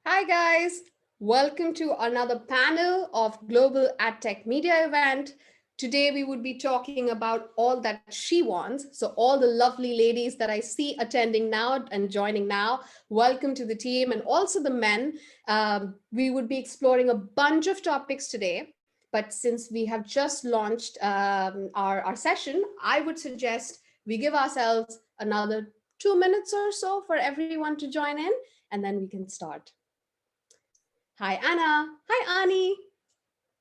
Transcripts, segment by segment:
Hi guys, welcome to another panel of Global AdTech Media event. Today we would be talking about all that she wants. So all the lovely ladies that I see attending now and joining now, welcome to the team, and also the men. We would be exploring a bunch of topics today. But since we have just launched our session, I would suggest we give ourselves another 2 minutes or so for everyone to join in, and then we can start. Hi, Anna. Hi, Ani.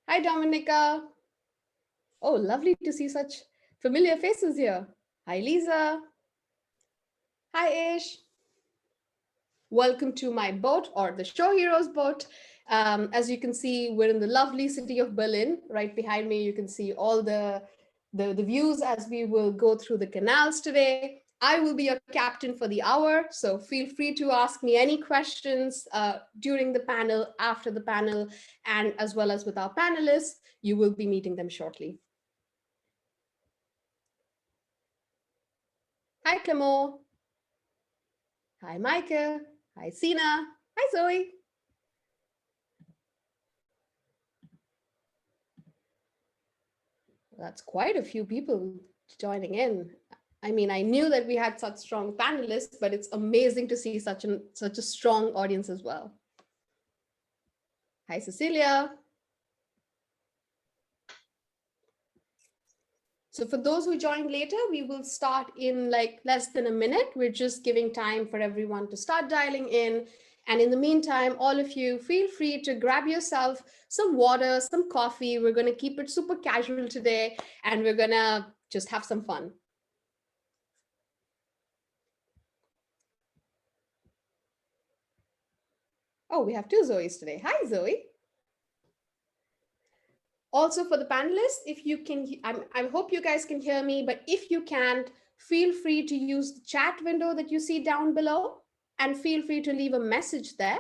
Hi, Dominica. Oh, lovely to see such familiar faces here. Hi, Lisa. Hi, Ish. Welcome to my boat, or the ShowHeroes boat. As you can see, we're in the lovely city of Berlin. Right behind me, you can see all the views as we will go through the canals today. I will be your captain for the hour, so feel free to ask me any questions during the panel, after the panel, and as well as with our panelists. You will be meeting them shortly. Hi, Clemo. Hi, Micah. Hi, Sina. Hi, Zoe. That's quite a few people joining in. I mean, I knew that we had such strong panelists, but it's amazing to see such a strong audience as well. Hi, Cecilia. So for those who joined later, we will start in like less than a minute. We're just giving time for everyone to start dialing in. And in the meantime, all of you, feel free to grab yourself some water, some coffee. We're going to keep it super casual today, and we're going to just have some fun. Oh, we have two Zoes today. Hi, Zoe. Also for the panelists, if you can, I hope you guys can hear me, but if you can't, feel free to use the chat window that you see down below, and feel free to leave a message there.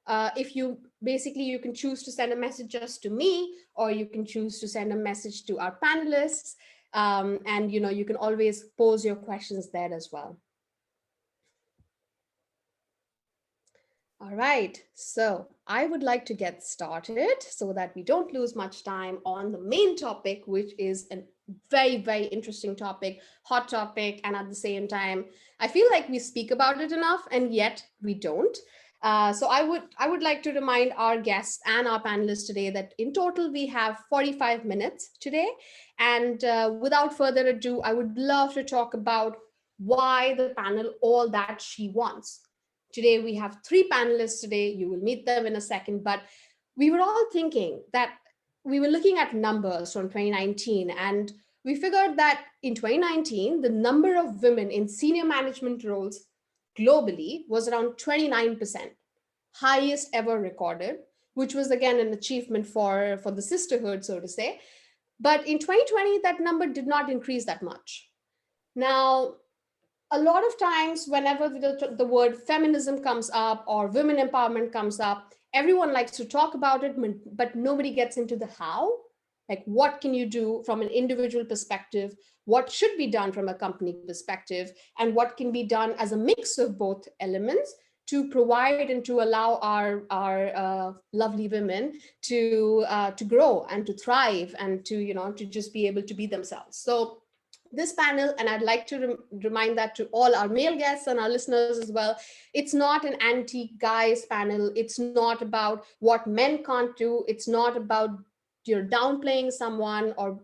If you basically, you can choose to send a message just to me, or you can choose to send a message to our panelists. And you can always pose your questions there as well. All right, so I would like to get started so that we don't lose much time on the main topic, which is a very, very interesting topic, hot topic, and at the same time, I feel like we speak about it enough, and yet we don't. So I would like to remind our guests and our panelists today that in total we have 45 minutes today, and without further ado, I would love to talk about why the panel All That She Wants. Today, we have three panelists today. You will meet them in a second, but we were all thinking that we were looking at numbers from 2019, and we figured that in 2019, the number of women in senior management roles globally was around 29%, highest ever recorded, which was again an achievement for the sisterhood, so to say. But in 2020, that number did not increase that much. Now, a lot of times whenever the word feminism comes up or women empowerment comes up, everyone likes to talk about it, but nobody gets into the how. Like, what can you do from an individual perspective? What should be done from a company perspective? And what can be done as a mix of both elements to provide and to allow our lovely women to grow and to thrive and to just be able to be themselves. So this panel, and I'd like to remind that to all our male guests and our listeners as well, it's not an anti-guys panel. It's not about what men can't do. It's not about you're downplaying someone or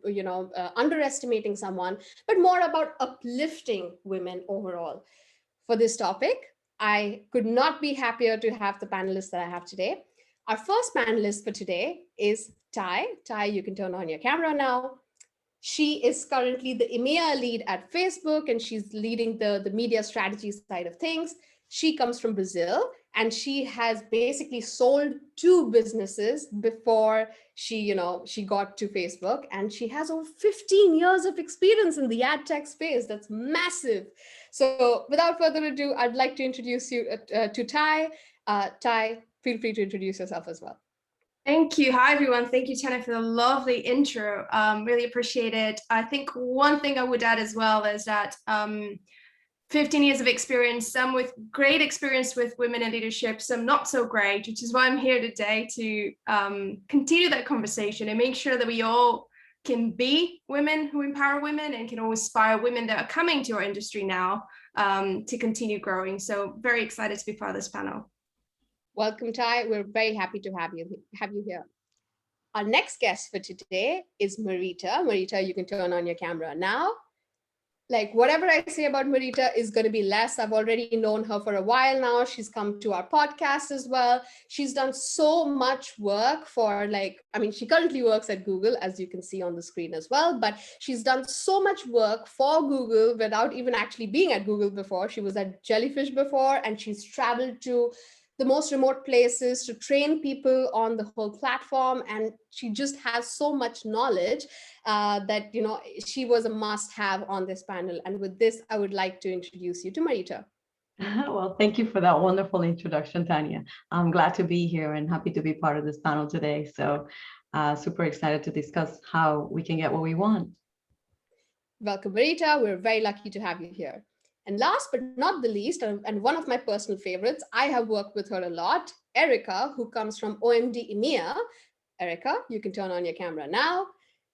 underestimating someone, but more about uplifting women overall. For this topic, I could not be happier to have the panelists that I have today. Our first panelist for today is Ty. Ty, you can turn on your camera now. She is currently the EMEA lead at Facebook, and she's leading the media strategy side of things. She comes from Brazil, and she has basically sold two businesses before she got to Facebook, and she has over 15 years of experience in the ad tech space. That's massive. So without further ado, I'd like to introduce you to Ty. Ty, feel free to introduce yourself as well. Thank you. Hi, everyone. Thank you, Tanya, for the lovely intro. Really appreciate it. I think one thing I would add as well is that 15 years of experience, some with great experience with women in leadership, some not so great, which is why I'm here today to continue that conversation and make sure that we all can be women who empower women and can always inspire women that are coming to our industry now to continue growing. So very excited to be part of this panel. Welcome, Ty. We're very happy to have you here. Our next guest for today is Marita. Marita, you can turn on your camera now. Like whatever I say about Marita is going to be less. I've already known her for a while now. She's come to our podcast as well. She's done so much work for she currently works at Google, as you can see on the screen as well, but she's done so much work for Google without even actually being at Google before. She was at Jellyfish before, and she's traveled to the most remote places to train people on the whole platform. And she just has so much knowledge that, she was a must-have on this panel. And with this, I would like to introduce you to Marita. Well, thank you for that wonderful introduction, Tanya. I'm glad to be here and happy to be part of this panel today. So super excited to discuss how we can get what we want. Welcome, Marita. We're very lucky to have you here. And last but not the least, and one of my personal favorites, I have worked with her a lot, Erica, who comes from OMD EMEA. Erica, you can turn on your camera now.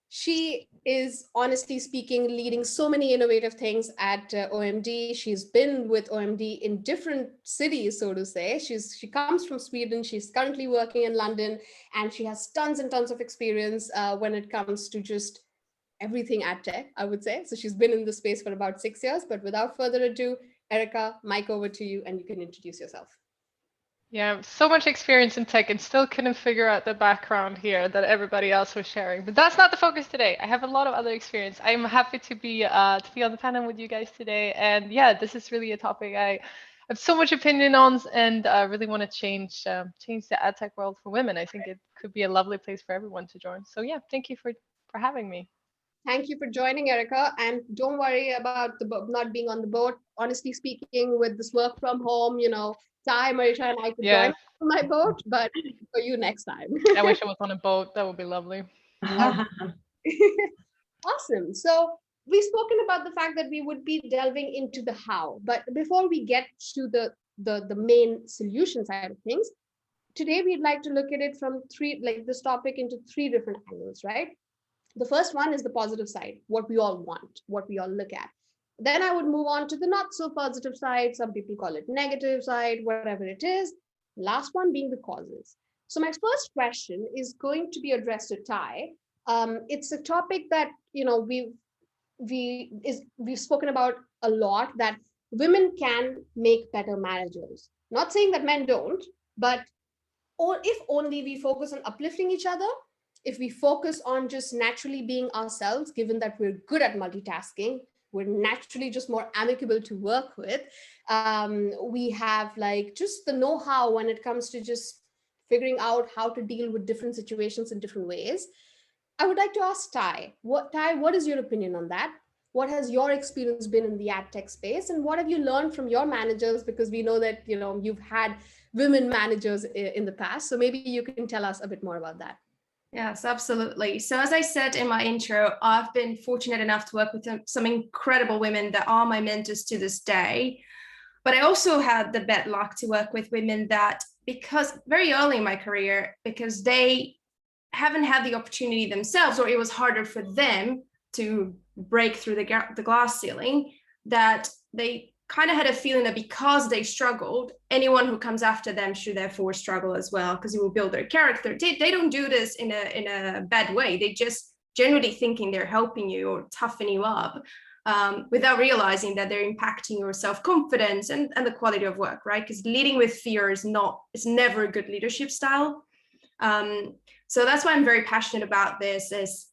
She is, honestly speaking, leading so many innovative things at OMD. She's been with OMD in different cities, so to say. She comes from Sweden. She's currently working in London, and she has tons and tons of experience when it comes to just everything AdTech, I would say. So she's been in the space for about 6 years, but without further ado, Erica, mic over to you and you can introduce yourself. Yeah, so much experience in tech and still couldn't figure out the background here that everybody else was sharing. But that's not the focus today. I have a lot of other experience. I'm happy to be on the panel with you guys today. And yeah, this is really a topic I have so much opinion on and really want to change the AdTech world for women. I think it could be a lovely place for everyone to join. So yeah, thank you for having me. Thank you for joining, Erica. And don't worry about not being on the boat. Honestly speaking, with this work from home, Ty, Marita, and I could join on my boat, but for you next time. I wish I was on a boat. That would be lovely. Awesome. So we've spoken about the fact that we would be delving into the how, but before we get to the main solution side of things, today we'd like to look at it from this topic into three different angles, right? The first one is the positive side, what we all want, what we all look at. Then I would move on to the not so positive side. Some people call it negative side, whatever it is. Last one being the causes. So my first question is going to be addressed to Ty. It's a topic that we've spoken about a lot, that women can make better managers. Not saying that men don't, but if only we focus on uplifting each other, if we focus on just naturally being ourselves, given that we're good at multitasking, we're naturally just more amicable to work with. We have just the know-how when it comes to just figuring out how to deal with different situations in different ways. I would like to ask Ty, what is your opinion on that? What has your experience been in the ad tech space, and what have you learned from your managers? Because we know that you've had women managers in the past, so maybe you can tell us a bit more about that. Yes, absolutely. So as I said in my intro, I've been fortunate enough to work with some incredible women that are my mentors to this day. But I also had the bad luck to work with women that, because very early in my career, because they haven't had the opportunity themselves, or it was harder for them to break through the glass ceiling, that they kind of had a feeling that because they struggled, anyone who comes after them should therefore struggle as well, because it will build their character. They don't do this in a bad way. They just generally thinking they're helping you or toughening you up, without realizing that they're impacting your self-confidence and the quality of work, right? Because leading with fear is never a good leadership style. So that's why I'm very passionate about this, is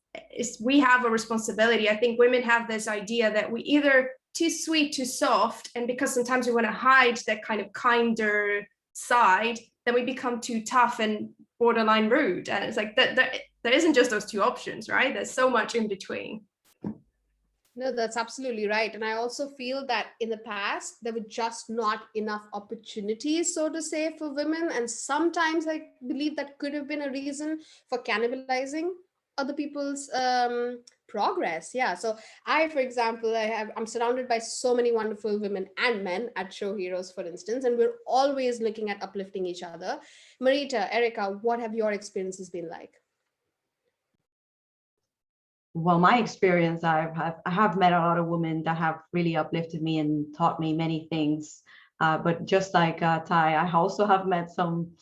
we have a responsibility. I think women have this idea that we either too sweet, too soft, and because sometimes we want to hide that kind of kinder side, then we become too tough and borderline rude. And it's like that there isn't just those two options, right? There's so much in between. No, that's absolutely right. And I also feel that in the past, there were just not enough opportunities, so to say, for women. And sometimes I believe that could have been a reason for cannibalizing other people's progress. Yeah. So I, for example, I'm surrounded by so many wonderful women and men at Show Heroes, for instance, and we're always looking at uplifting each other. Marita, Erica, what have your experiences been like? Well, my experience, I have met a lot of women that have really uplifted me and taught me many things. But just like Ty, I also have met some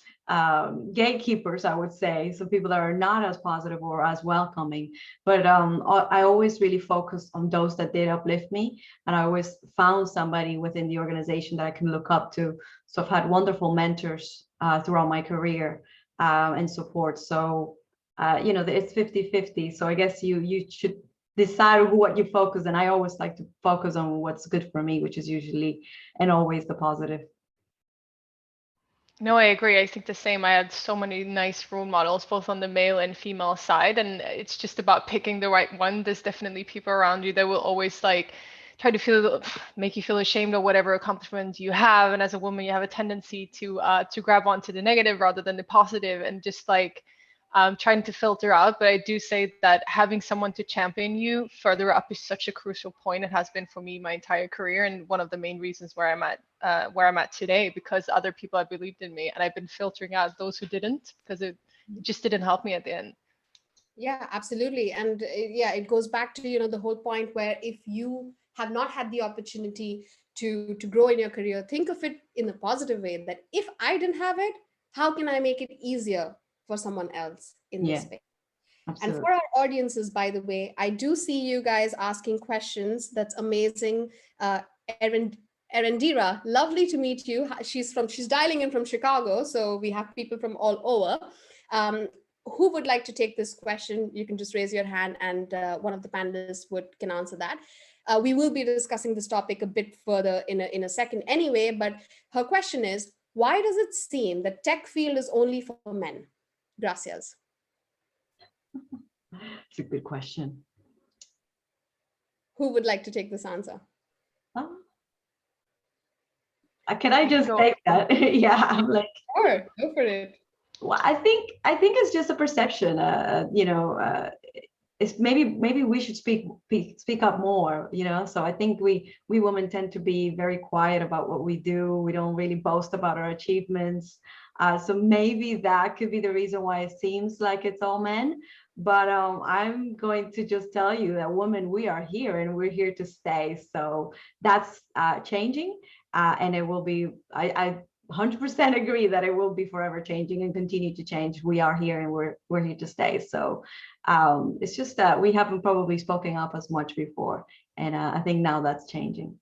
gatekeepers, I would say, some people that are not as positive or as welcoming. But I always really focused on those that did uplift me, and I always found somebody within the organization that I can look up to. So I've had wonderful mentors throughout my career and support. So it's 50-50. So I guess you should decide what you focus. And I always like to focus on what's good for me, which is usually and always the positive. No, I agree. I think the same. I had so many nice role models, both on the male and female side, and it's just about picking the right one. There's definitely people around you that will always like try to make you feel ashamed of whatever accomplishments you have. And as a woman, you have a tendency to grab onto the negative rather than the positive, and just like trying to filter out. But I do say that having someone to champion you further up is such a crucial point. It has been for me my entire career, and one of the main reasons where I'm at today, because other people have believed in me, and I've been filtering out those who didn't, because it just didn't help me at the end. Yeah, absolutely. And yeah, it goes back to, the whole point where if you have not had the opportunity to grow in your career, think of it in a positive way, that if I didn't have it, how can I make it easier for someone else in this Yeah, space? And absolutely. for our audiences, by the way, I do see you guys asking questions. That's amazing. Erendira, lovely to meet you. She's dialing in from Chicago, so we have people from all over. Who would like to take this question? You can just raise your hand, and one of the panelists can answer that. We will be discussing this topic a bit further in a second anyway, but her question is, why does it seem that tech field is only for men? Gracias. It's a good question. Who would like to take this answer? Can I just take that? Yeah, I'm like, sure, go for it. Well, I think it's just a perception. It's maybe we should speak up more. So I think we women tend to be very quiet about what we do. We don't really boast about our achievements. So maybe that could be the reason why it seems like it's all men. But I'm going to just tell you that women, we are here and we're here to stay. So that's changing, and it will be. I 100% agree that it will be forever changing and continue to change. We are here and we're here to stay. So it's just that we haven't probably spoken up as much before, and I think now that's changing.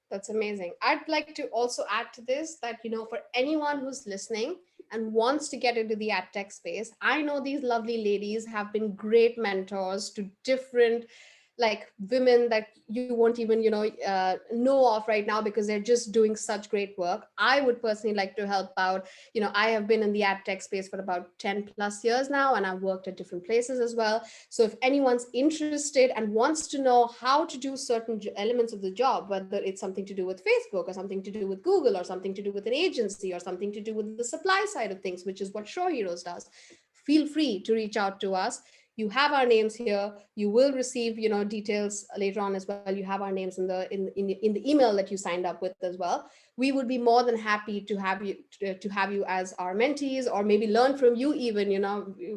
That's amazing. I'd like to also add to this that, for anyone who's listening and wants to get into the ad tech space, I know these lovely ladies have been great mentors to different women that you won't even know of right now, because they're just doing such great work. I would personally like to help out. I have been in the ad tech space for about 10 plus years now, and I've worked at different places as well. So if anyone's interested and wants to know how to do certain elements of the job, whether it's something to do with Facebook or something to do with Google or something to do with an agency or something to do with the supply side of things, which is what ShowHeroes does, feel free to reach out to us. You have our names here. You will receive, details later on as well. You have our names in the email that you signed up with as well. We would be more than happy to have you as our mentees, or maybe learn from you even.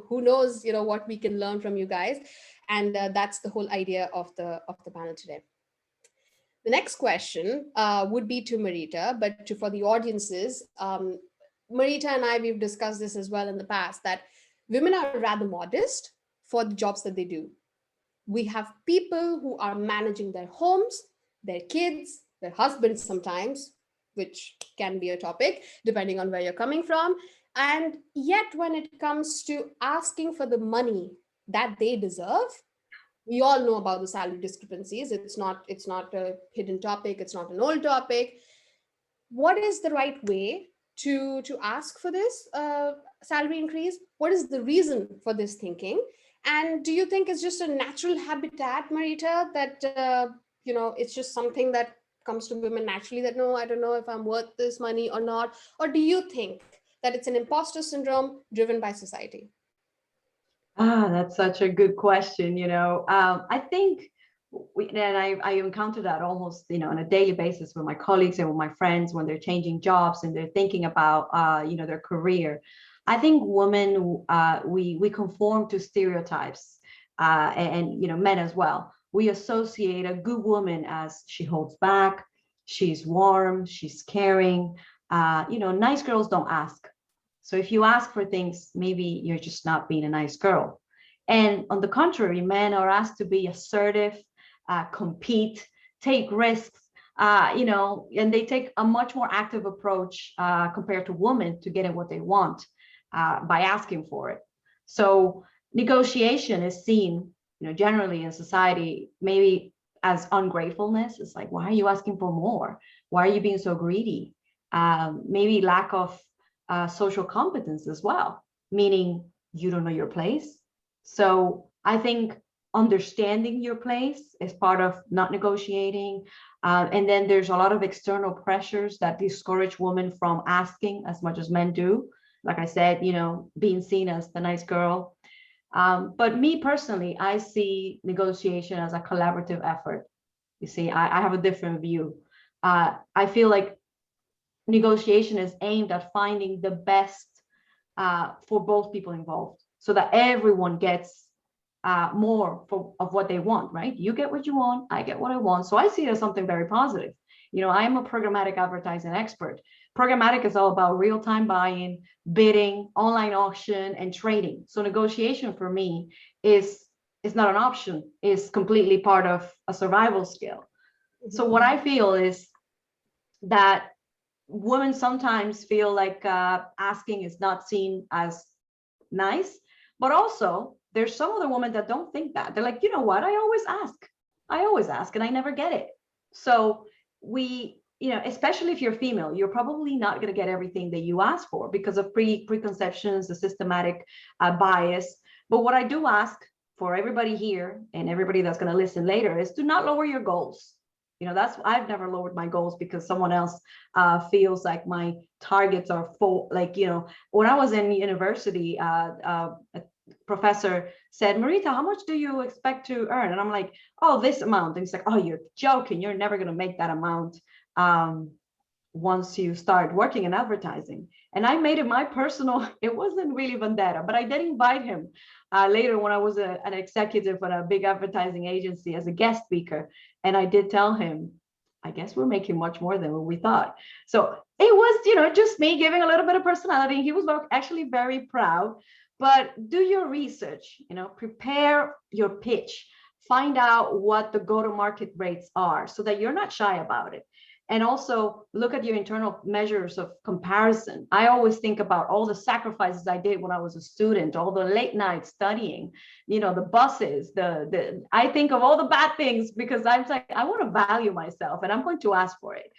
Who knows, what we can learn from you guys. And that's the whole idea of the panel today. The next question would be to Marita, but for the audiences, Marita and I, we've discussed this as well in the past, that women are rather modest for the jobs that they do. We have people who are managing their homes, their kids, their husbands sometimes, which can be a topic depending on where you're coming from. And yet when it comes to asking for the money that they deserve, we all know about the salary discrepancies. It's not a hidden topic. It's not an old topic. What is the right way to ask for this salary increase? What is the reason for this thinking? And do you think it's just a natural habitat, Marita, that it's just something that comes to women naturally, that no, I don't know if I'm worth this money or not? Or do you think that it's an imposter syndrome driven by society? That's such a good question. I think I encounter that almost, on a daily basis with my colleagues and with my friends when they're changing jobs and they're thinking about, their career. I think women, we conform to stereotypes, and men as well. We associate a good woman as she holds back, she's warm, she's caring. Nice girls don't ask. So if you ask for things, maybe you're just not being a nice girl. And on the contrary, men are asked to be assertive, compete, take risks, and they take a much more active approach compared to women to getting what they want by asking for it. So negotiation is seen, generally in society, maybe as ungratefulness. It's like, why are you asking for more? Why are you being so greedy? Maybe lack of social competence as well, meaning you don't know your place. So I think understanding your place is part of not negotiating. And then there's a lot of external pressures that discourage women from asking as much as men do. Like I said, being seen as the nice girl. But me personally, I see negotiation as a collaborative effort. You see, I have a different view. I feel like negotiation is aimed at finding the best for both people involved, so that everyone gets more of what they want, right? You get what you want, I get what I want. So I see it as something very positive. I am a programmatic advertising expert. Programmatic is all about real-time buying, bidding, online auction, and trading. So negotiation for me is not an option, is completely part of a survival skill. So what I feel is that women sometimes feel like asking is not seen as nice, but also there's some other women that don't think that. They're like, you know what, I always ask and I never get it. So especially if you're female, you're probably not going to get everything that you ask for because of preconceptions, the systematic bias. But what I do ask for everybody here and everybody that's going to listen later is do not lower your goals. I've never lowered my goals because someone else feels like my targets are full. Like, when I was in university, a professor said, Marita, how much do you expect to earn? And I'm like, oh, this amount. And he's like, oh, you're joking. You're never going to make that amount once you start working in advertising. And I made it my personal, it wasn't really vendetta, but I did invite him later when I was an executive at a big advertising agency as a guest speaker. And I did tell him, I guess we're making much more than what we thought. So it was, just me giving a little bit of personality. He was actually very proud. But do your research, prepare your pitch, find out what the go-to-market rates are so that you're not shy about it. And also look at your internal measures of comparison. I always think about all the sacrifices I did when I was a student, all the late nights studying, the buses, I think of all the bad things because I'm like, I want to value myself and I'm going to ask for it.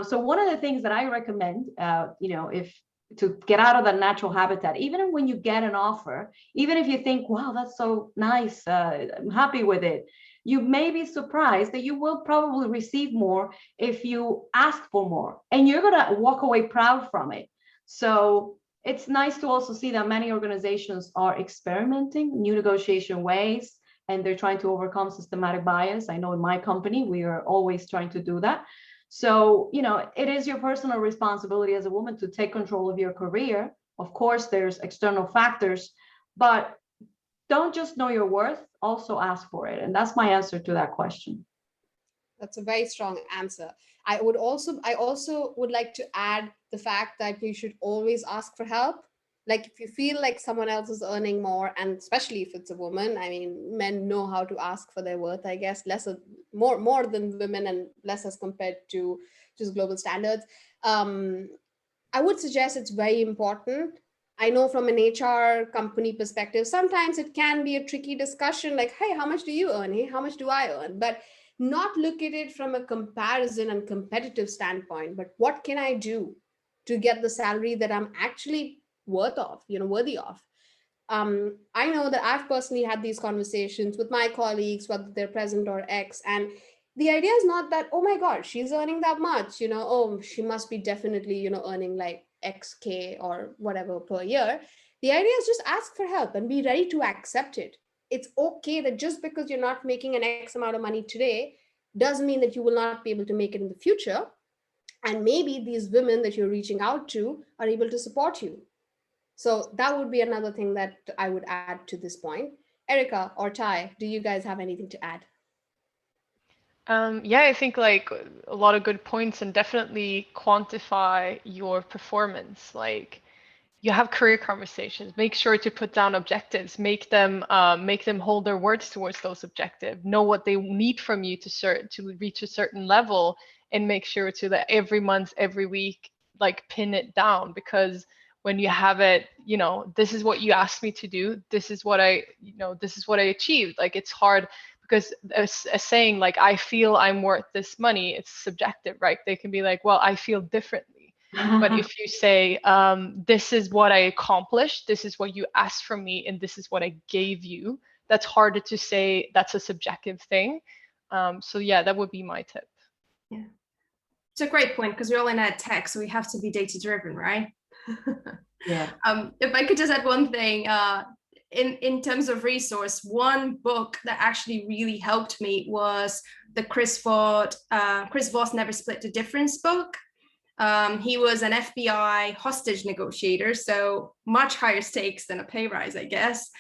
So one of the things that I recommend, if to get out of the natural habitat, even when you get an offer, even if you think, wow, that's so nice, I'm happy with it, you may be surprised that you will probably receive more if you ask for more, and you're going to walk away proud from it. So it's nice to also see that many organizations are experimenting new negotiation ways, and they're trying to overcome systematic bias. I know in my company, we are always trying to do that. So, it is your personal responsibility as a woman to take control of your career. Of course, there's external factors, but don't just know your worth, also ask for it. And that's my answer to that question. That's a very strong answer. I also would like to add the fact that you should always ask for help. Like if you feel like someone else is earning more, and especially if it's a woman, I mean, men know how to ask for their worth, I guess, more than women and less as compared to just global standards. I would suggest it's very important. I know from an HR company perspective, sometimes it can be a tricky discussion like, hey, how much do you earn? Hey, how much do I earn? But not look at it from a comparison and competitive standpoint, but what can I do to get the salary that I'm actually worthy of? I know that I've personally had these conversations with my colleagues, whether they're present or ex, and the idea is not that, oh my God, she's earning that much, oh, she must be definitely, earning like XK or whatever per year. The idea is just ask for help and be ready to accept it. It's okay that just because you're not making an X amount of money today doesn't mean that you will not be able to make it in the future. And maybe these women that you're reaching out to are able to support you. So that would be another thing that I would add to this point. Erica or Ty, do you guys have anything to add? Yeah, I think like a lot of good points, and definitely quantify your performance. Like you have career conversations, make sure to put down objectives, make them hold their words towards those objectives, know what they need from you to reach a certain level, and make sure to that every month, every week, like pin it down. Because when you have it, this is what you asked me to do, this is what this is what I achieved. Like it's hard because a saying like I feel I'm worth this money, it's subjective, right? They can be like, well, I feel differently. But if you say, this is what I accomplished, this is what you asked from me, and this is what I gave you, that's harder to say. That's a subjective thing. So yeah, that would be my tip. Yeah, it's a great point because we're all in ed tech, so we have to be data driven, right? Yeah. If I could just add one thing, in terms of resource, one book that actually really helped me was the Chris Voss Never Split the Difference book. He was an FBI hostage negotiator, so much higher stakes than a pay rise, I guess.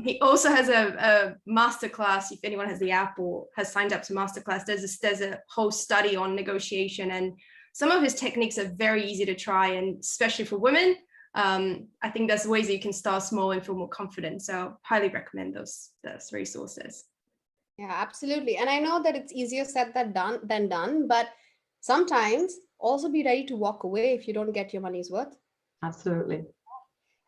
He also has a masterclass. If anyone has the app or has signed up to masterclass, there's a whole study on negotiation, and some of his techniques are very easy to try, and especially for women. I think there's ways that you can start small and feel more confident. So highly recommend those resources. Yeah, absolutely. And I know that it's easier said than done, but sometimes also be ready to walk away if you don't get your money's worth. Absolutely.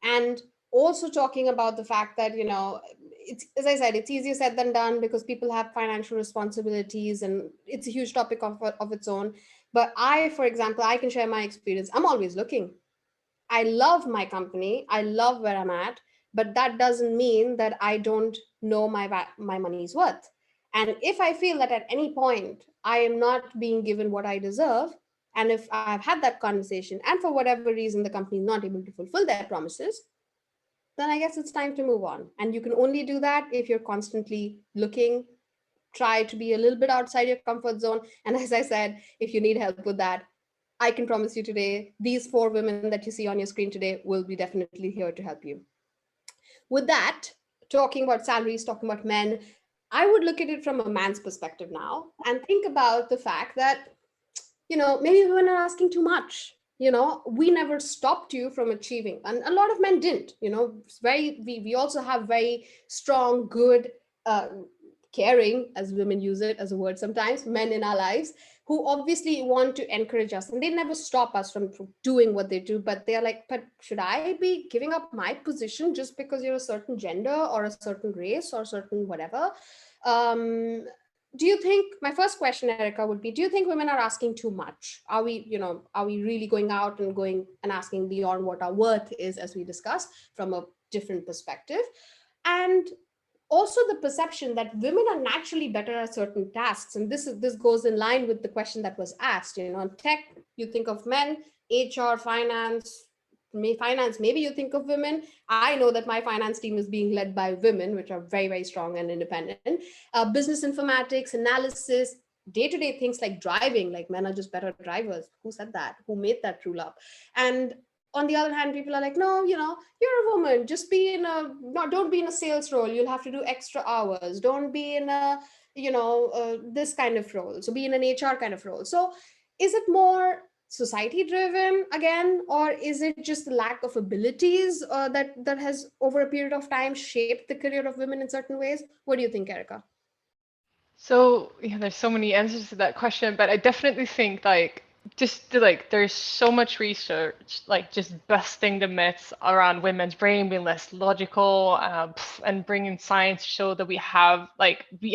And also talking about the fact that, it's, as I said, it's easier said than done because people have financial responsibilities and it's a huge topic of its own. But for example, I can share my experience. I'm always looking. I love my company. I love where I'm at, but that doesn't mean that I don't know my money's worth. And if I feel that at any point I am not being given what I deserve, and if I've had that conversation and for whatever reason the company is not able to fulfill their promises, then I guess it's time to move on. And you can only do that if you're constantly looking, try to be a little bit outside your comfort zone. And as I said, if you need help with that, I can promise you today, these 4 women that you see on your screen today will be definitely here to help you. With that, talking about salaries, talking about men, I would look at it from a man's perspective now and think about the fact that, maybe women are asking too much. We never stopped you from achieving. And a lot of men didn't, we also have very strong, good, caring, as women use it as a word sometimes, men in our lives who obviously want to encourage us, and they never stop us from doing what they do, but they're like, but should I be giving up my position just because you're a certain gender or a certain race or certain whatever? Do you think, my first question, Erica, would be, do you think women are asking too much? Are we really going out and asking beyond what our worth is, as we discussed, from a different perspective? And also the perception that women are naturally better at certain tasks, and this goes in line with the question that was asked. In tech, you think of men. HR, finance, maybe you think of women. I know that my finance team is being led by women, which are very, very strong and independent. Business informatics, analysis, day-to-day things like driving, like men are just better drivers. Who said that? Who made that rule up? And on the other hand, people are like, no, you're a woman, just don't be in a sales role, you'll have to do extra hours, don't be in a this kind of role, so be in an HR kind of role. So is it more society driven again, or is it just the lack of abilities that has over a period of time shaped the career of women in certain ways? What do you think, Erica? So yeah, there's so many answers to that question, but I definitely think there's so much research like just busting the myths around women's brain being less logical, and bringing science to show that we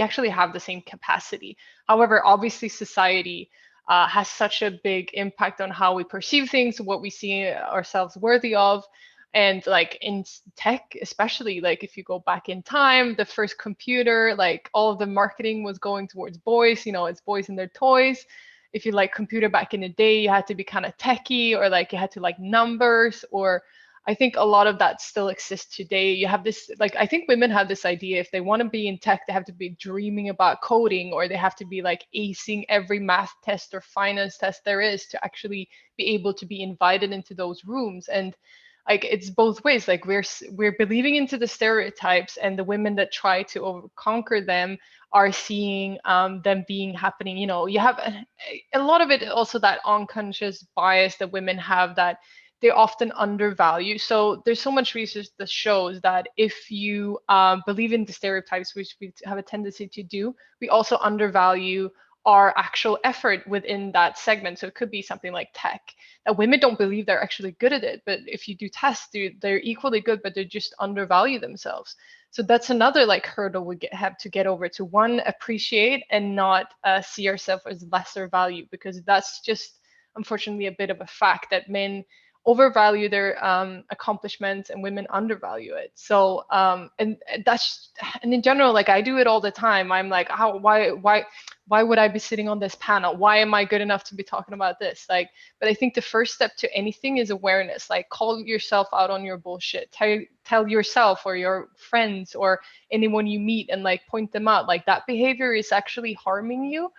actually have the same capacity. However, obviously society has such a big impact on how we perceive things, what we see ourselves worthy of. And like in tech, especially, like if you go back in time, the first computer, like all of the marketing was going towards boys, it's boys and their toys. If you like computer back in the day, you had to be kind of techie, or like you had to like numbers, or I think a lot of that still exists today. You have this, like, I think women have this idea if they want to be in tech, they have to be dreaming about coding, or they have to be like acing every math test or finance test there is to actually be able to be invited into those rooms. And like, it's both ways. Like, we're believing into the stereotypes, and the women that try to conquer them are seeing them being happening. You know, you have a lot of it also, that unconscious bias that women have, that they often undervalue. So there's so much research that shows that if you believe in the stereotypes, which we have a tendency to do, we also undervalue our actual effort within that segment. So it could be something like tech, that women don't believe they're actually good at it. But if you do tests, they're equally good, but they just undervalue themselves. So that's another like hurdle we have to get over, to one, appreciate and not see ourselves as lesser value, because that's just unfortunately a bit of a fact that men overvalue their accomplishments and women undervalue it. So and in general, like, I do it all the time. I'm like, why would I be sitting on this panel? Why am I good enough to be talking about this? Like, but I think the first step to anything is awareness. Like, call yourself out on your bullshit. Tell yourself or your friends or anyone you meet, and like point them out. Like, that behavior is actually harming you.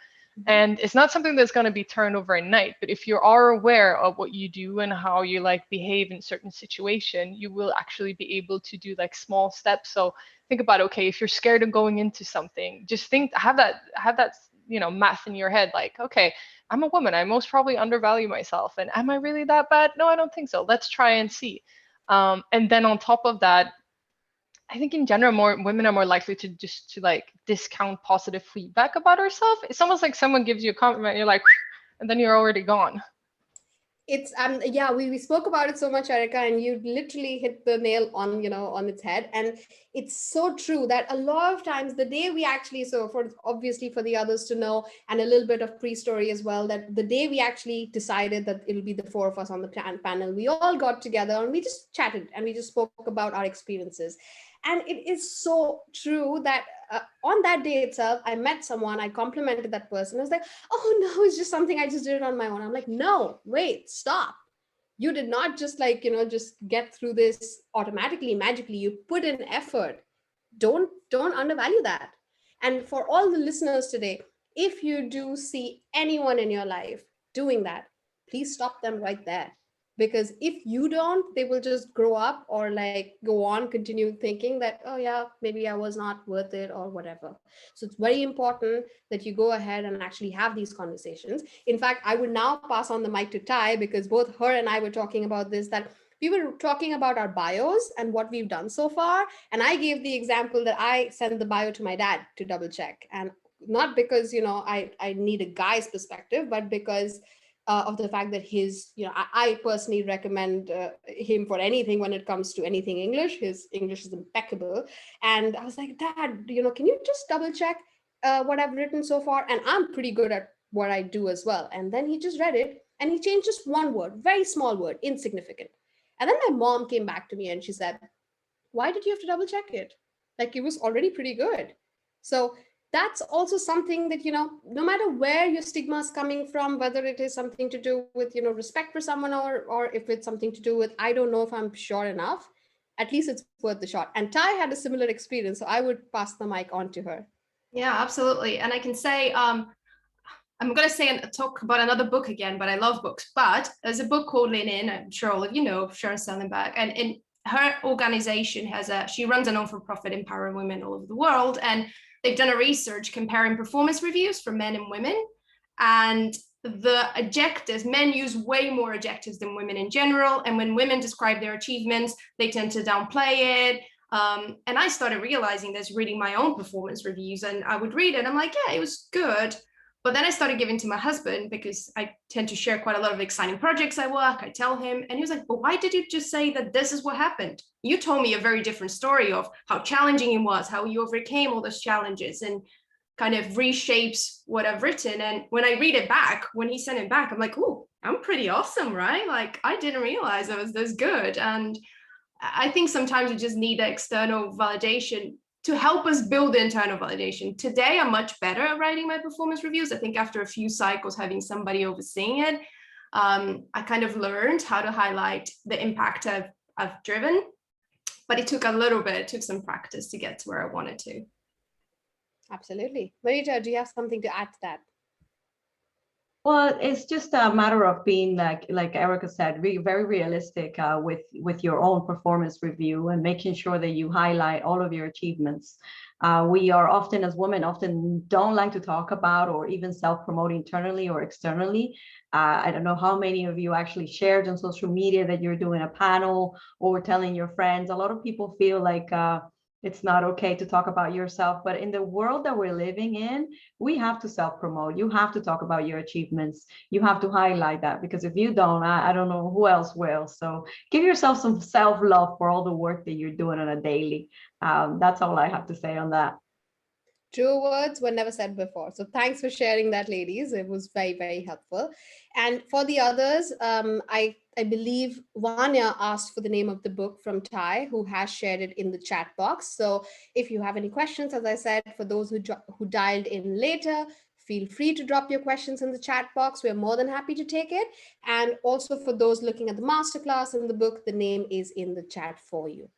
And it's not something that's going to be turned overnight, but if you are aware of what you do and how you like behave in certain situation, you will actually be able to do like small steps. So think about, okay, if you're scared of going into something, just have that math in your head, like, okay, I'm a woman, I most probably undervalue myself, and am I really that bad? No, I don't think so. Let's try and see. And then on top of that, I think in general, more women are more likely to like discount positive feedback about ourselves. It's almost like someone gives you a compliment, you're like, and then you're already gone. It's yeah, we spoke about it so much, Erica, and you literally hit the nail on, on its head. And it's so true that a lot of times the day we actually, so for obviously for the others to know, and a little bit of pre-story as well, that the day we actually decided that it'll be the four of us on the panel, we all got together and we just chatted and we just spoke about our experiences. And it is so true that on that day itself, I met someone, I complimented that person. I was like, oh no, it's just something I just did it on my own. I'm like, no, wait, stop. You did not just like, just get through this automatically, magically. You put in effort. Don't undervalue that. And for all the listeners today, if you do see anyone in your life doing that, please stop them right there. Because if you don't, they will just grow up or like go on, continue thinking that, oh yeah, maybe I was not worth it or whatever. So it's very important that you go ahead and actually have these conversations. In fact, I would now pass on the mic to Ty, because both her and I were talking about this, that we were talking about our bios and what we've done so far. And I gave the example that I sent the bio to my dad to double check. And not because, I need a guy's perspective, but because of the fact that his, I personally recommend him for anything when it comes to anything English. His English is impeccable. And I was like, Dad, can you just double check what I've written so far? And I'm pretty good at what I do as well. And then he just read it and he changed just one word, very small word, insignificant. And then my mom came back to me and she said, why did you have to double check it? Like, it was already pretty good. So that's also something that, no matter where your stigma is coming from, whether it is something to do with, respect for someone, or if it's something to do with, I don't know if I'm sure enough, at least it's worth the shot. And Ty had a similar experience, so I would pass the mic on to her. Yeah, absolutely. And I can say, I'm going to say and talk about another book again, but I love books. But there's a book called Lean In, I'm sure all of you know, Sharon Stellenberg. And in her organization she runs a non-for-profit empowering women all over the world. And they've done a research comparing performance reviews for men and women. And the adjectives, men use way more adjectives than women in general. And when women describe their achievements, they tend to downplay it. And I started realizing this reading my own performance reviews, and I would read it. I'm like, yeah, it was good. But then I started giving to my husband, because I tend to share quite a lot of exciting projects I work. I tell him, and he was like, but why did you just say that this is what happened? You told me a very different story of how challenging it was, how you overcame all those challenges, and kind of reshapes what I've written. And when I read it back, when he sent it back, I'm like, oh, I'm pretty awesome, right? Like, I didn't realize I was this good. And I think sometimes we just need the external validation to help us build internal validation. Today, I'm much better at writing my performance reviews. I think after a few cycles, having somebody overseeing it, I kind of learned how to highlight the impact I've driven, but it took a little bit, it took some practice to get to where I wanted to. Absolutely. Marita, do you have something to add to that? Well, it's just a matter of being like Erica said, very realistic with your own performance review and making sure that you highlight all of your achievements. We are often, as women, often don't like to talk about or even self-promote internally or externally. I don't know how many of you actually shared on social media that you're doing a panel or telling your friends. A lot of people feel like it's not okay to talk about yourself, but in the world that we're living in, we have to self-promote. You have to talk about your achievements. You have to highlight that, because if you don't, I don't know who else will. So give yourself some self-love for all the work that you're doing on a daily. That's all I have to say on that. True words were never said before. So thanks for sharing that, ladies. It was very, very helpful. And for the others, I believe Vanya asked for the name of the book from Ty, who has shared it in the chat box. So if you have any questions, as I said, for those who dialed in later, feel free to drop your questions in the chat box. We're more than happy to take it. And also for those looking at the masterclass in the book, the name is in the chat for you.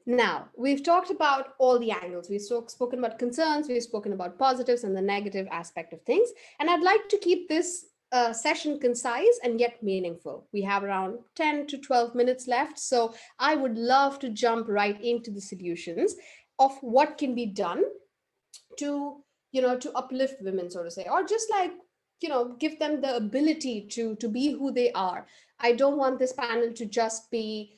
Now, we've talked about all the angles. We've spoken about concerns, we've spoken about positives and the negative aspect of things. And I'd like to keep this session concise and yet meaningful. We have around 10 to 12 minutes left. So I would love to jump right into the solutions of what can be done to, to uplift women, so to say, or just like, give them the ability to be who they are. I don't want this panel to just be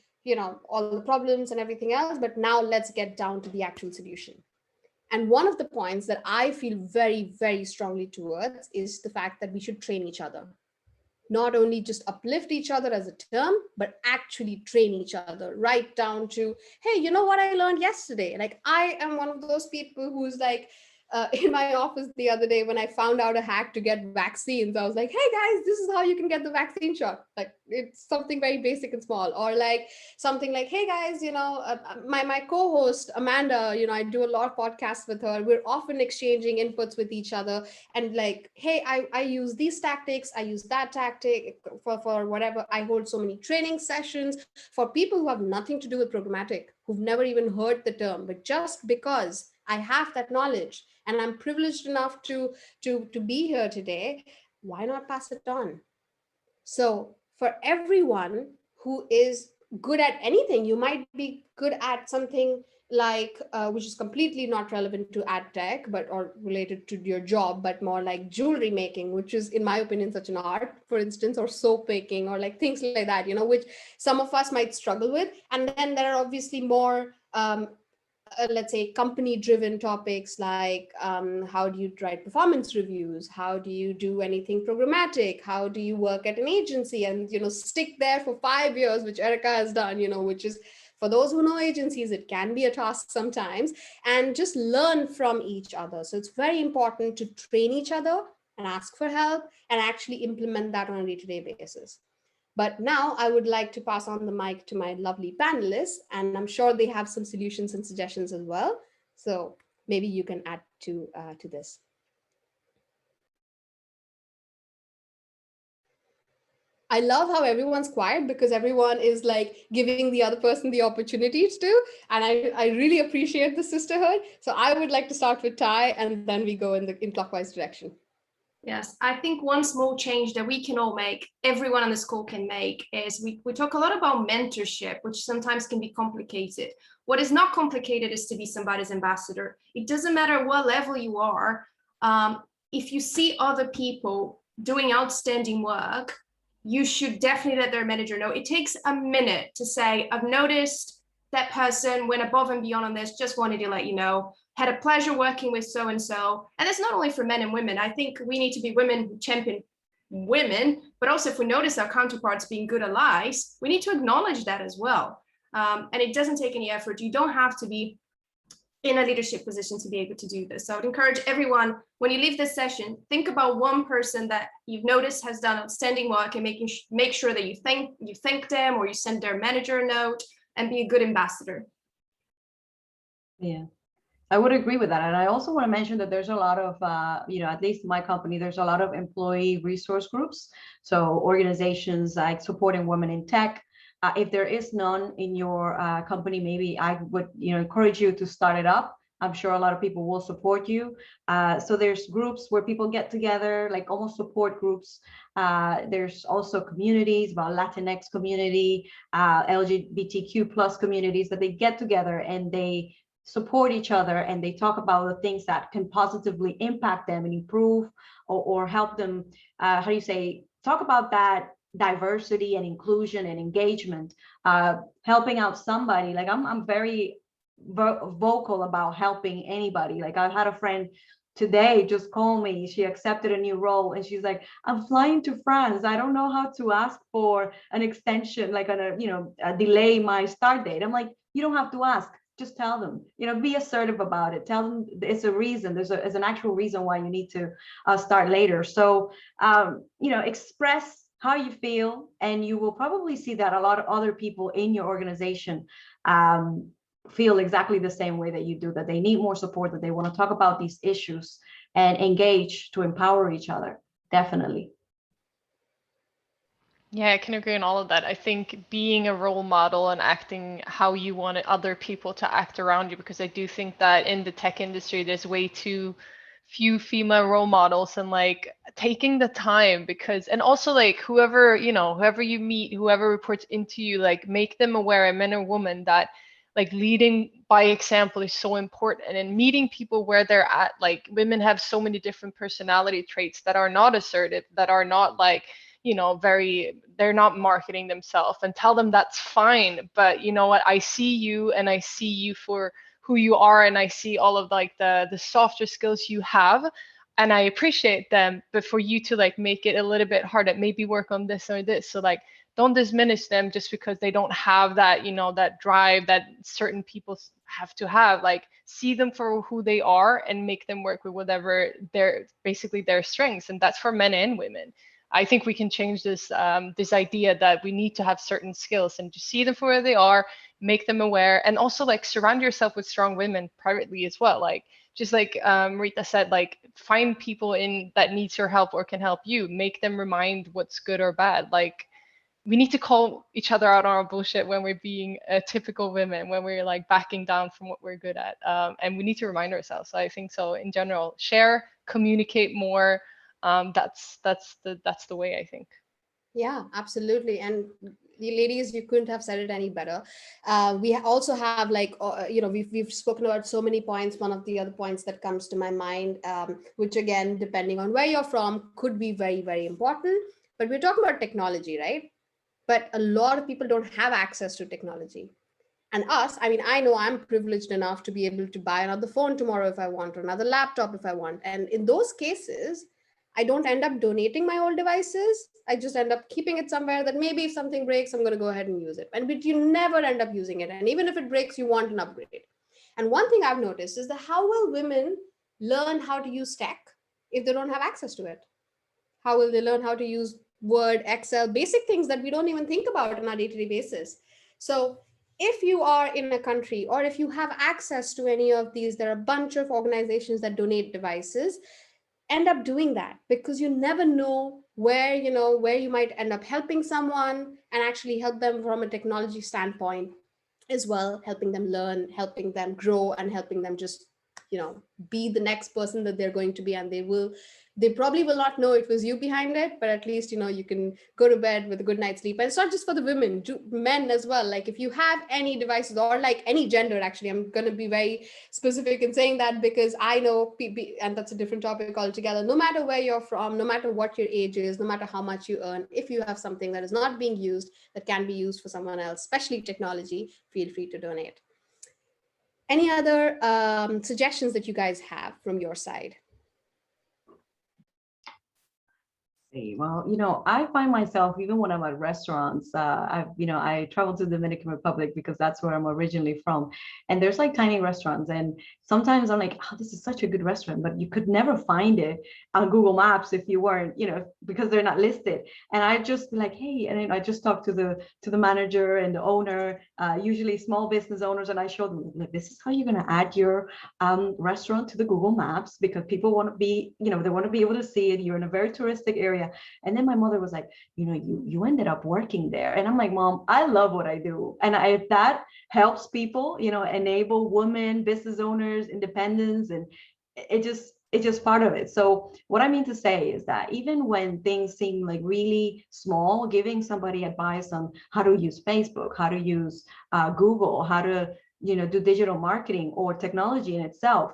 all the problems and everything else, but now let's get down to the actual solution. And one of the points that I feel very, very strongly towards is the fact that we should train each other. Not only just uplift each other as a term, but actually train each other right down to, hey, you know what I learned yesterday? Like, I am one of those people who's like, in my office the other day when I found out a hack to get vaccines, I was like, hey guys, this is how you can get the vaccine shot. Like, it's something very basic and small. Or like something like, hey guys, my co-host Amanda, I do a lot of podcasts with her. We're often exchanging inputs with each other. And like, hey, I use these tactics, I use that tactic for whatever. I hold so many training sessions for people who have nothing to do with programmatic, who've never even heard the term, but just because I have that knowledge and I'm privileged enough to be here today, why not pass it on? So for everyone who is good at anything, you might be good at something like, which is completely not relevant to ad tech, or related to your job, but more like jewelry making, which is, in my opinion, such an art, for instance, or soap making, or like things like that, which some of us might struggle with. And then there are obviously more, let's say, company-driven topics like how do you write performance reviews? How do you do anything programmatic? How do you work at an agency and stick there for 5 years, which Erica has done? Which is, for those who know agencies, it can be a task sometimes, and just learn from each other. So it's very important to train each other and ask for help and actually implement that on a day-to-day basis. But now I would like to pass on the mic to my lovely panelists, and I'm sure they have some solutions and suggestions as well. So maybe you can add to this. I love how everyone's quiet, because everyone is like giving the other person the opportunities to, and I really appreciate the sisterhood. So I would like to start with Ty, and then we go in clockwise direction. Yes, I think one small change that we can all make, everyone on this call can make, is we talk a lot about mentorship, which sometimes can be complicated. What is not complicated is to be somebody's ambassador. It doesn't matter what level you are. If you see other people doing outstanding work, you should definitely let their manager know. It takes a minute to say, I've noticed that person went above and beyond on this, just wanted to let you know. Had a pleasure working with so-and-so. And it's not only for men and women. I think we need to be women who champion women, but also if we notice our counterparts being good allies, we need to acknowledge that as well. And it doesn't take any effort. You don't have to be in a leadership position to be able to do this. So I would encourage everyone, when you leave this session, think about one person that you've noticed has done outstanding work, and make sure that you thank them, or you send their manager a note, and be a good ambassador. Yeah, I would agree with that. And I also want to mention that there's a lot of, at least in my company, there's a lot of employee resource groups. So organizations like supporting women in tech, If there is none in your company, maybe I would, encourage you to start it up. I'm sure a lot of people will support you. So there's groups where people get together, like almost support groups. There's also communities, about Latinx community, LGBTQ plus communities, that they get together and they support each other, and they talk about the things that can positively impact them and improve, or help them, how do you say, talk about that diversity and inclusion and engagement, helping out somebody. Like I'm very vocal about helping anybody. Like I had a friend today just call me, she accepted a new role, and she's like, I'm flying to France, I don't know how to ask for an extension, like delay my start date. I'm like, you don't have to ask, just tell them, be assertive about it, tell them it's a reason, there's an actual reason why you need to start later. So express how you feel, and you will probably see that a lot of other people in your organization feel exactly the same way that you do, that they need more support, that they want to talk about these issues and engage to empower each other. Definitely. Yeah, I can agree on all of that. I think being a role model and acting how you want other people to act around you, because I do think that in the tech industry, there's way too few female role models, and like taking the time, because, and also like whoever you meet, whoever reports into you, like make them aware, men or women, that like leading by example is so important. And meeting people where they're at, like women have so many different personality traits that are not assertive, that are not like, they're not marketing themselves, and tell them that's fine. But you know what, I see you, and I see you for who you are, and I see all of like the softer skills you have, and I appreciate them. But for you to like make it a little bit harder, maybe work on this or this. So like, don't diminish them just because they don't have that, that drive that certain people have to have. Like, see them for who they are and make them work with whatever basically their strengths. And that's for men and women. I think we can change this this idea that we need to have certain skills, and just see them for where they are, make them aware, and also like surround yourself with strong women privately as well. Like, just like Rita said, like find people in that needs your help or can help you, make them remind what's good or bad. Like, we need to call each other out on our bullshit when we're being typical women, when we're like backing down from what we're good at, and we need to remind ourselves. So I think, so in general, share, communicate more. That's the way, I think. Yeah, absolutely. And the ladies, you couldn't have said it any better. We also have like, we've spoken about so many points. One of the other points that comes to my mind, which again, depending on where you're from, could be very, very important. But we're talking about technology, right? But a lot of people don't have access to technology. And us, I mean, I know I'm privileged enough to be able to buy another phone tomorrow if I want, or another laptop if I want. And in those cases, I don't end up donating my old devices. I just end up keeping it somewhere that maybe if something breaks, I'm going to go ahead and use it. But you never end up using it. And even if it breaks, you want an upgrade. And one thing I've noticed is that how will women learn how to use tech if they don't have access to it? How will they learn how to use Word, Excel, basic things that we don't even think about on our day-to-day basis? So if you are in a country, or if you have access to any of these, there are a bunch of organizations that donate devices. End up doing that, because you never know where you might end up helping someone, and actually help them from a technology standpoint as well, helping them learn, helping them grow, and helping them just be the next person that they're going to be. And they probably will not know it was you behind it, but at least you can go to bed with a good night's sleep. And it's not just for the women, men as well. Like, if you have any devices, or like any gender, actually, I'm going to be very specific in saying that, because I know, and that's a different topic altogether, no matter where you're from, no matter what your age is, no matter how much you earn, if you have something that is not being used, that can be used for someone else, especially technology, feel free to donate. Any other suggestions that you guys have from your side? Well, I find myself, even when I'm at restaurants, I travel to the Dominican Republic because that's where I'm originally from. And there's like tiny restaurants. And sometimes I'm like, oh, this is such a good restaurant, but you could never find it on Google Maps if you weren't, because they're not listed. And I just be like, hey, and then I just talk to the manager and the owner, usually small business owners, and I show them, like, this is how you're going to add your restaurant to the Google Maps, because people want to be, they want to be able to see it. You're in a very touristic area. area. And then my mother was like, you ended up working there. And I'm like, Mom, I love what I do. And if that helps people, enable women, business owners, independents, and it's just part of it. So what I mean to say is that even when things seem like really small, giving somebody advice on how to use Facebook, how to use Google, how to do digital marketing or technology in itself,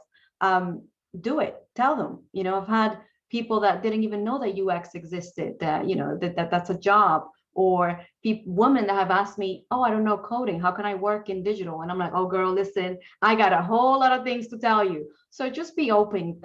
do it. Tell them. I've had people that didn't even know that UX existed, that that's a job, or women that have asked me, oh, I don't know coding, how can I work in digital? And I'm like, oh girl, listen, I got a whole lot of things to tell you. So just be open,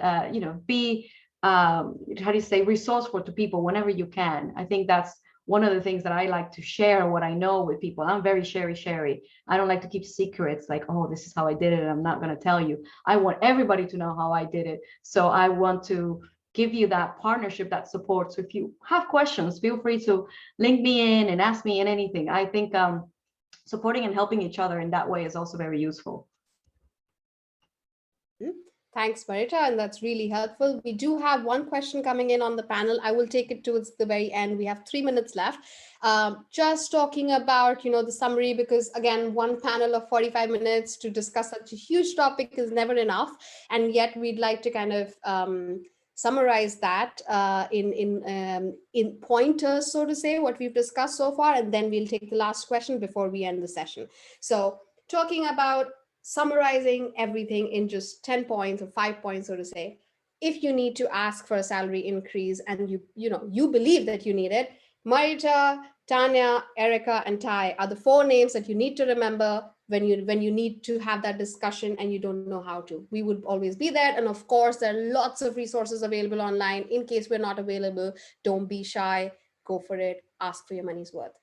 be how do you say, resourceful to people whenever you can. I think that's one of the things that I like to share what I know with people. I'm very sherry. I don't like to keep secrets like, oh, this is how I did it, I'm not going to tell you. I want everybody to know how I did it. So I want to give you that partnership, that support. So if you have questions, feel free to link me in and ask me in anything. I think supporting and helping each other in that way is also very useful. Thanks, Marita, and that's really helpful. We do have one question coming in on the panel. I will take it towards the very end. We have 3 minutes left. Just talking about, the summary, because again, one panel of 45 minutes to discuss such a huge topic is never enough. And yet we'd like to kind of summarize that in pointers, so to say, what we've discussed so far, and then we'll take the last question before we end the session. So talking about summarizing everything in just 10 points or 5 points, so to say, if you need to ask for a salary increase and you believe that you need it, Marita, Tanya, Erica, and Ty are the 4 names that you need to remember when you need to have that discussion and you don't know how to. We would always be there. And of course, there are lots of resources available online. In case we're not available, don't be shy, go for it, ask for your money's worth.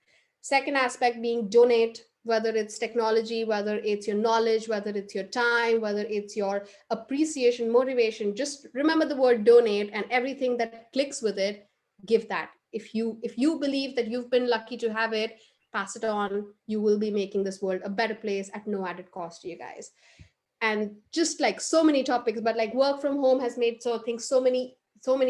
Second aspect being donate, whether it's technology, whether it's your knowledge, whether it's your time, whether it's your appreciation, motivation. Just remember the word donate, and everything that clicks with it, give that. If you believe that you've been lucky to have it, pass it on. You will be making this world a better place at no added cost to you guys. And just like so many topics, but like work from home has made so many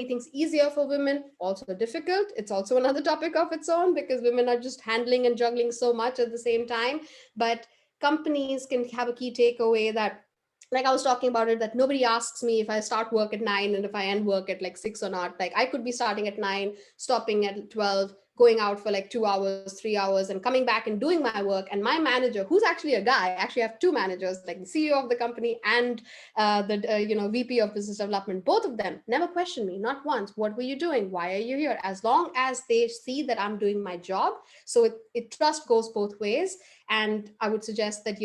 things easier for women, also difficult. It's also another topic of its own, because women are just handling and juggling so much at the same time. But companies can have a key takeaway that, like I was talking about it, that nobody asks me if I start work at 9 and if I end work at like 6 or not. Like I could be starting at 9, stopping at 12, going out for like 2 hours, 3 hours, and coming back and doing my work. And my manager, who's actually a guy, I actually have 2 managers, like the CEO of the company and the VP of business development. Both of them never question me, not once. What were you doing? Why are you here? As long as they see that I'm doing my job. So it trust goes both ways. And I would suggest that,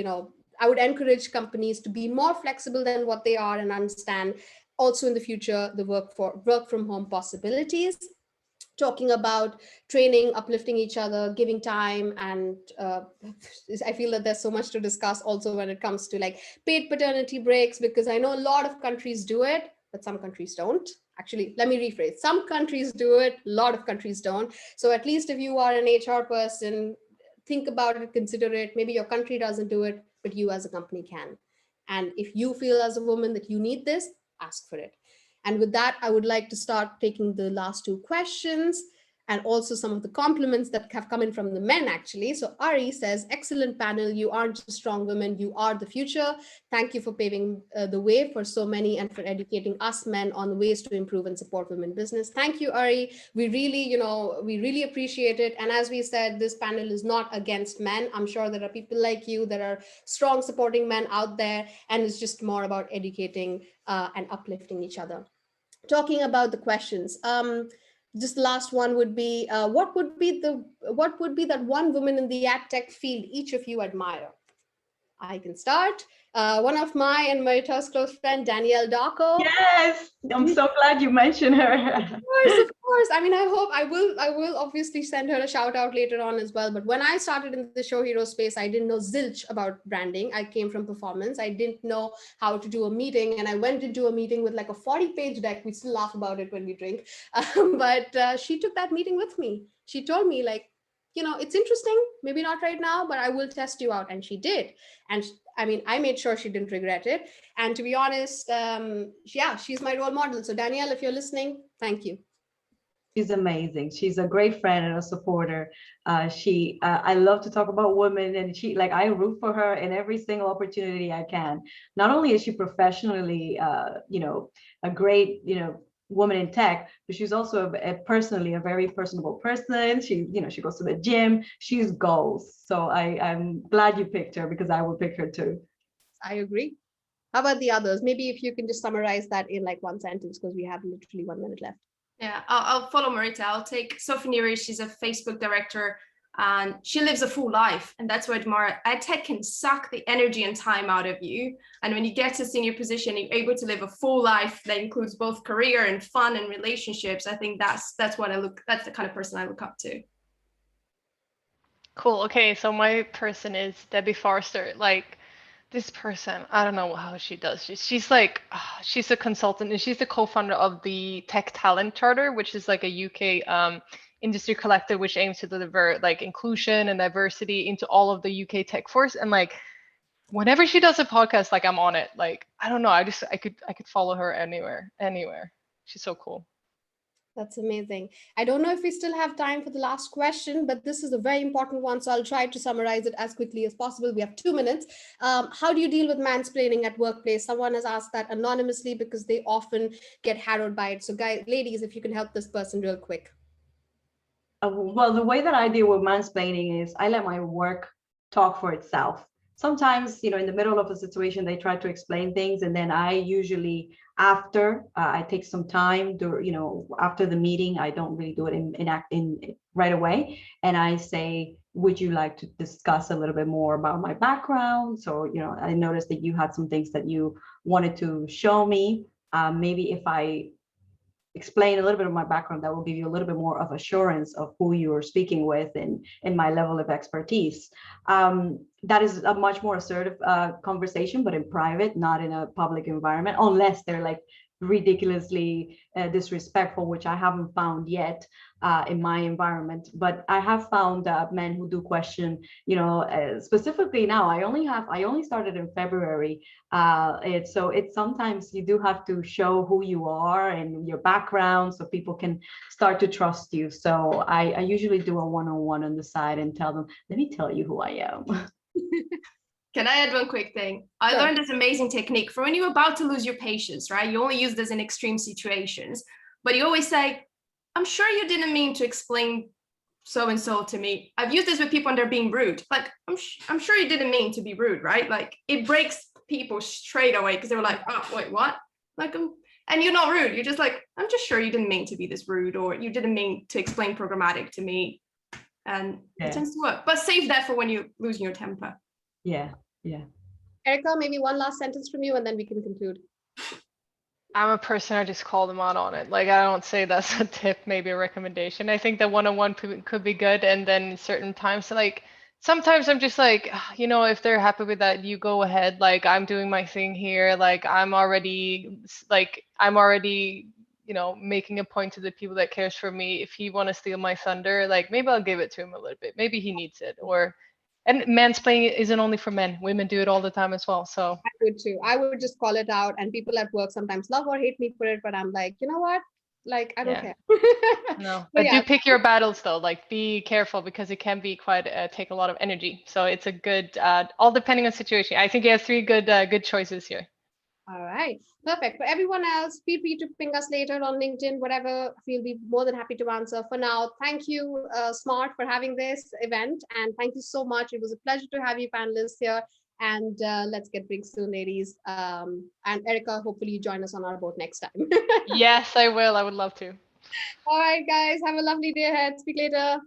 I would encourage companies to be more flexible than what they are and understand also in the future the work from home possibilities. Talking about training, uplifting each other, giving time, and I feel that there's so much to discuss also when it comes to like paid paternity breaks, because I know a lot of countries do it, but some countries don't. Actually, let me rephrase. Some countries do it, a lot of countries don't. So at least if you are an HR person, think about it, consider it. Maybe your country doesn't do it, but you as a company can. And if you feel as a woman that you need this, ask for it. And with that, I would like to start taking the last 2 questions and also some of the compliments that have come in from the men, actually. So Ari says, excellent panel. You aren't just strong women, you are the future. Thank you for paving the way for so many and for educating us men on the ways to improve and support women business. Thank you, Ari. We really appreciate it. And as we said, this panel is not against men. I'm sure there are people like you that are strong supporting men out there, and it's just more about educating and uplifting each other. Talking about the questions, just the last one would be, what would be that one woman in the ad tech field each of you admire? I can start. One of my and Marita's close friend, Danielle Darko. Yes, I'm so glad you mentioned her. Of course. I mean, I will obviously send her a shout out later on as well. But when I started in the ShowHeroes space, I didn't know zilch about branding. I came from performance. I didn't know how to do a meeting, and I went into a meeting with like a 40-page deck. We still laugh about it when we drink. But she took that meeting with me. She told me like, it's interesting, maybe not right now, but I will test you out. And she did. And I mean, I made sure she didn't regret it. And to be honest, she's my role model. So Danielle, if you're listening, thank you. She's amazing. She's a great friend and a supporter. I love to talk about women, and I root for her in every single opportunity I can. Not only is she professionally, a great, woman in tech, but she's also personally a very personable person. She goes to the gym. She's goals. So I'm glad you picked her because I would pick her too. I agree. How about the others? Maybe if you can just summarize that in like one sentence, because we have literally 1 minute left. Yeah, I'll follow Marita. I'll take Sophie Neary. She's a Facebook director and she lives a full life. And that's what I admire. AdTech can suck the energy and time out of you. And when you get to a senior position, you're able to live a full life that includes both career and fun and relationships. I think that's the kind of person I look up to. Cool. Okay, so my person is Debbie Forrester. Like, this person, I don't know how she does. She's she's a consultant and she's the co-founder of the Tech Talent Charter, which is like a UK industry collective which aims to deliver like inclusion and diversity into all of the UK tech force. And like, whenever she does a podcast, like I'm on it. Like, I don't know, I could follow her anywhere. She's so cool. That's amazing. I don't know if we still have time for the last question, but this is a very important one. So I'll try to summarize it as quickly as possible. We have 2 minutes. How do you deal with mansplaining at workplace? Someone has asked that anonymously because they often get harrowed by it. So guys, ladies, if you can help this person real quick. Well, the way that I deal with mansplaining is I let my work talk for itself. Sometimes, in the middle of a situation, they try to explain things, and then I usually, after I take some time, after the meeting, I don't really do it in right away, and I say, would you like to discuss a little bit more about my background? So, I noticed that you had some things that you wanted to show me. Maybe if I explain a little bit of my background, that will give you a little bit more of assurance of who you are speaking with and my level of expertise. That is a much more assertive conversation, but in private, not in a public environment, unless they're like ridiculously disrespectful, which I haven't found yet in my environment. But I have found men who do question, specifically now. I only started in February. So it's sometimes you do have to show who you are and your background so people can start to trust you. So I usually do a one-on-one on the side and tell them, let me tell you who I am. Can I add one quick thing? I learned this amazing technique for when you're about to lose your patience, right? You only use this in extreme situations, but you always say, I'm sure you didn't mean to explain so-and-so to me. I've used this with people and they're being rude. Like, I'm sure you didn't mean to be rude, right? Like, it breaks people straight away because they were like, oh, wait, what? Like, and you're not rude. You're just like, I'm just sure you didn't mean to be this rude, or you didn't mean to explain programmatic to me. And it tends to work. But save that for when you're losing your temper. Yeah. Erica, maybe one last sentence from you and then we can conclude. I'm a person, I just call them out on it. Like, I don't say that's a tip, maybe a recommendation. I think that one-on-one could be good. And then certain times, like, sometimes I'm just like, if they're happy with that, you go ahead. Like, I'm doing my thing here. Like, I'm already, making a point to the people that cares for me. If he want to steal my thunder, like, maybe I'll give it to him a little bit. Maybe he needs it. And mansplaining isn't only for men. Women do it all the time as well. So I would too. I would just call it out, and people at work sometimes love or hate me for it, but I'm like, you know what? Like, I don't care. No, but do pick your battles though. Like, be careful because it can be quite take a lot of energy. So it's a good, all depending on situation. I think you have 3 good choices here. All right, perfect. For everyone else, feel free to ping us later on LinkedIn, whatever. We'll be more than happy to answer. For now, thank you, Smart, for having this event, and thank you so much. It was a pleasure to have you panelists here. And let's get big soon, ladies. And Erica, hopefully you join us on our boat next time. Yes, I will. I would love to. All right, guys, have a lovely day ahead. Speak later.